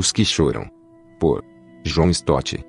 Os que choram. Por John Stott.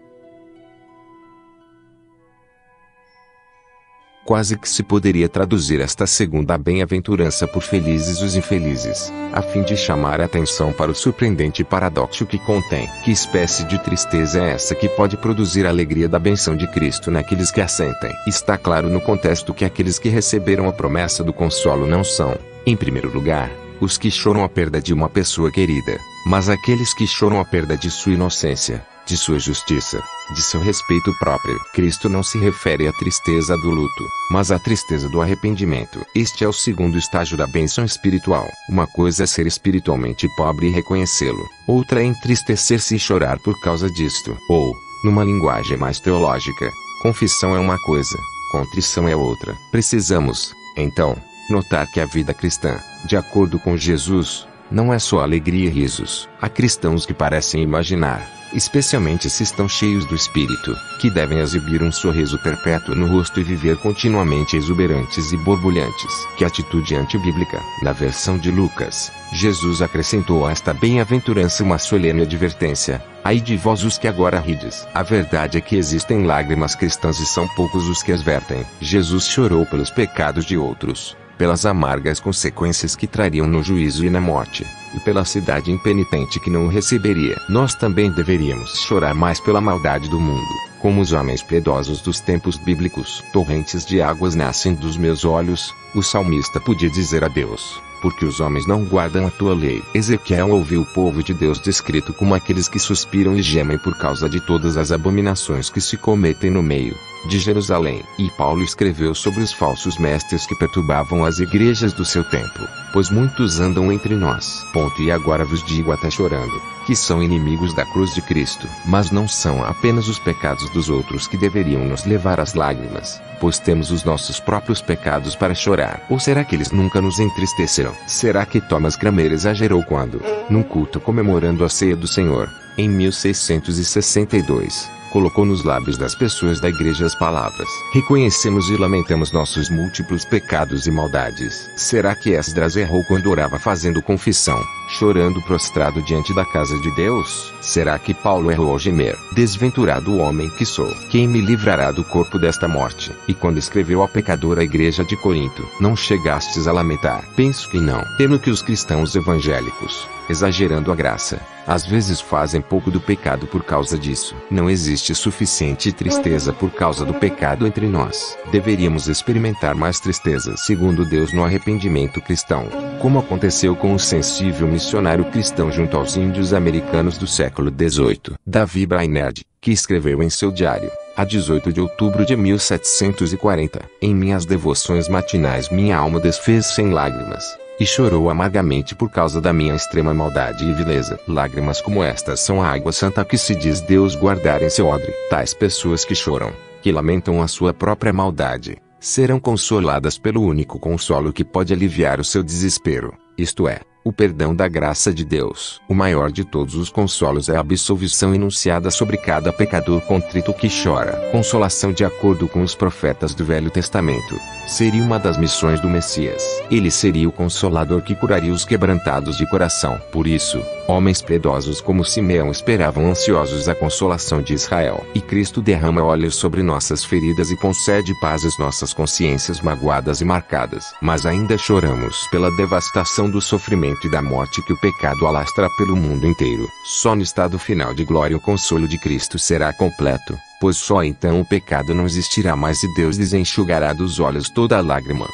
Quase que se poderia traduzir esta segunda bem-aventurança por felizes os infelizes, a fim de chamar a atenção para o surpreendente paradoxo que contém. Que espécie de tristeza é essa que pode produzir a alegria da benção de Cristo naqueles que a sentem? Está claro no contexto que aqueles que receberam a promessa do consolo não são, em primeiro lugar, os que choram a perda de uma pessoa querida, mas aqueles que choram a perda de sua inocência, de sua justiça, de seu respeito próprio. Cristo não se refere à tristeza do luto, mas à tristeza do arrependimento. Este é o segundo estágio da bênção espiritual. Uma coisa é ser espiritualmente pobre e reconhecê-lo, outra é entristecer-se e chorar por causa disto. Ou, numa linguagem mais teológica, confissão é uma coisa, contrição é outra. Precisamos, então, notar que a vida cristã, de acordo com Jesus, não é só alegria e risos. Há cristãos que parecem imaginar, especialmente se estão cheios do Espírito, que devem exibir um sorriso perpétuo no rosto e viver continuamente exuberantes e borbulhantes. Que atitude antibíblica! Na versão de Lucas, Jesus acrescentou a esta bem-aventurança uma solene advertência: ai de vós os que agora rides. A verdade é que existem lágrimas cristãs e são poucos os que as vertem. Jesus chorou pelos pecados de outros, pelas amargas consequências que trariam no juízo e na morte, e pela cidade impenitente que não o receberia. Nós também deveríamos chorar mais pela maldade do mundo, como os homens piedosos dos tempos bíblicos. Torrentes de águas nascem dos meus olhos, o salmista podia dizer a Deus, porque os homens não guardam a tua lei. Ezequiel ouviu o povo de Deus descrito como aqueles que suspiram e gemem por causa de todas as abominações que se cometem no meio de Jerusalém. E Paulo escreveu sobre os falsos mestres que perturbavam as igrejas do seu tempo, pois muitos andam entre nós. E agora vos digo até chorando, que são inimigos da cruz de Cristo. Mas não são apenas os pecados dos outros que deveriam nos levar às lágrimas, pois temos os nossos próprios pecados para chorar. Ou será que eles nunca nos entristeceram? Será que Thomas Cranmer exagerou quando, num culto comemorando a ceia do Senhor, em 1662, colocou nos lábios das pessoas da igreja as palavras: reconhecemos e lamentamos nossos múltiplos pecados e maldades? Será que Esdras errou quando orava fazendo confissão, chorando prostrado diante da casa de Deus? Será que Paulo errou ao gemer: desventurado homem que sou, quem me livrará do corpo desta morte? E quando escreveu ao pecador à igreja de Corinto: não chegastes a lamentar? Penso que não. Temo que os cristãos evangélicos, exagerando a graça, às vezes fazem pouco do pecado por causa disso. Não existe suficiente tristeza por causa do pecado entre nós. Deveríamos experimentar mais tristeza segundo Deus no arrependimento cristão, como aconteceu com o sensível missionário cristão junto aos índios americanos do século XVIII. Davi Brainerd, que escreveu em seu diário, a 18 de outubro de 1740, em minhas devoções matinais minha alma desfez-se em lágrimas, e chorou amargamente por causa da minha extrema maldade e vileza. Lágrimas como estas são a água santa que se diz Deus guardar em seu odre. Tais pessoas que choram, que lamentam a sua própria maldade, serão consoladas pelo único consolo que pode aliviar o seu desespero, isto é, o perdão da graça de Deus. O maior de todos os consolos é a absolvição enunciada sobre cada pecador contrito que chora. Consolação de acordo com os profetas do Velho Testamento, seria uma das missões do Messias. Ele seria o consolador que curaria os quebrantados de coração. Por isso, homens piedosos como Simeão esperavam ansiosos a consolação de Israel. E Cristo derrama óleo sobre nossas feridas e concede paz às nossas consciências magoadas e marcadas. Mas ainda choramos pela devastação do sofrimento e da morte que o pecado alastra pelo mundo inteiro. Só no estado final de glória o consolo de Cristo será completo, pois só então o pecado não existirá mais e Deus lhes enxugará dos olhos toda a lágrima.